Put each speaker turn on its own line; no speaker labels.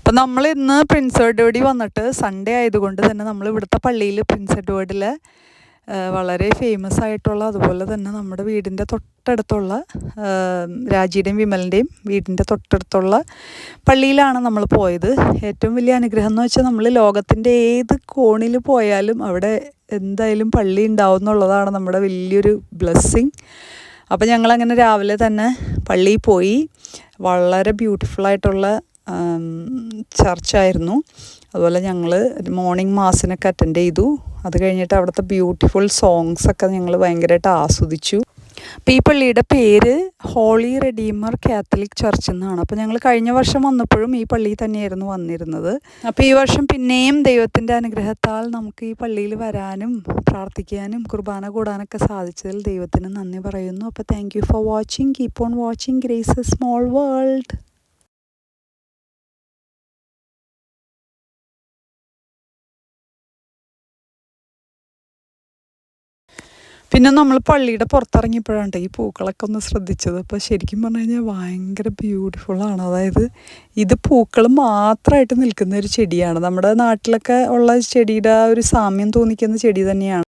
അപ്പം നമ്മൾ ഇന്ന് പ്രിൻസ് എഡ്വേർഡിൽ വന്നിട്ട് സൺഡേ ആയതുകൊണ്ട് തന്നെ നമ്മൾ ഇവിടുത്തെ പള്ളിയിൽ പ്രിൻസ് എഡ്വേർഡിലെ വളരെ ഫേമസ് ആയിട്ടുള്ള, അതുപോലെ തന്നെ നമ്മുടെ വീടിൻ്റെ തൊട്ടടുത്തുള്ള രാജിയുടെയും വിമലിൻ്റെയും വീടിൻ്റെ തൊട്ടടുത്തുള്ള പള്ളിയിലാണ് നമ്മൾ പോയത്. ഏറ്റവും വലിയ അനുഗ്രഹം എന്ന് വെച്ചാൽ നമ്മൾ ലോകത്തിൻ്റെ ഏത് കോണിൽ പോയാലും അവിടെ എന്തായാലും പള്ളി ഉണ്ടാവും എന്നുള്ളതാണ് നമ്മുടെ വലിയൊരു ബ്ലെസ്സിങ്. അപ്പോൾ ഞങ്ങളങ്ങനെ രാവിലെ തന്നെ പള്ളിയിൽ പോയി. വളരെ ബ്യൂട്ടിഫുള്ളായിട്ടുള്ള ചർച്ചായിരുന്നു. അതുപോലെ ഞങ്ങൾ മോർണിംഗ് മാസിനൊക്കെ അറ്റൻഡ് ചെയ്തു. അത് കഴിഞ്ഞിട്ട് അവിടുത്തെ ബ്യൂട്ടിഫുൾ സോങ്സൊക്കെ ഞങ്ങൾ ഭയങ്കരമായിട്ട് ആസ്വദിച്ചു. അപ്പോൾ ഈ പള്ളിയുടെ പേര് ഹോളി റെഡീമർ കാത്തലിക് ചർച്ച് എന്നാണ്. അപ്പോൾ ഞങ്ങൾ കഴിഞ്ഞ വർഷം വന്നപ്പോഴും ഈ പള്ളിയിൽ തന്നെയായിരുന്നു വന്നിരുന്നത്. അപ്പോൾ ഈ വർഷം പിന്നെയും ദൈവത്തിൻ്റെ അനുഗ്രഹത്താൽ നമുക്ക് ഈ പള്ളിയിൽ വരാനും പ്രാർത്ഥിക്കാനും കുർബാന കൂടാനൊക്കെ സാധിച്ചതിൽ ദൈവത്തിന് നന്ദി പറയുന്നു. അപ്പോൾ thank you for watching. Keep on watching grace A small world. പിന്നെ നമ്മൾ പള്ളിയുടെ പുറത്തിറങ്ങിയപ്പോഴാണ് ഈ പൂക്കളൊക്കെ ഒന്ന് ശ്രദ്ധിച്ചത്. അപ്പോൾ ശരിക്കും പറഞ്ഞു കഴിഞ്ഞാൽ ഭയങ്കര ബ്യൂട്ടിഫുള്ളാണ്. അതായത് ഇത് പൂക്കൾ മാത്രമായിട്ട് നിൽക്കുന്ന ഒരു ചെടിയാണ്. നമ്മുടെ നാട്ടിലൊക്കെ ഉള്ള ചെടിയുടെ ഒരു സാമ്യം തോന്നിക്കുന്ന ചെടി തന്നെയാണ്.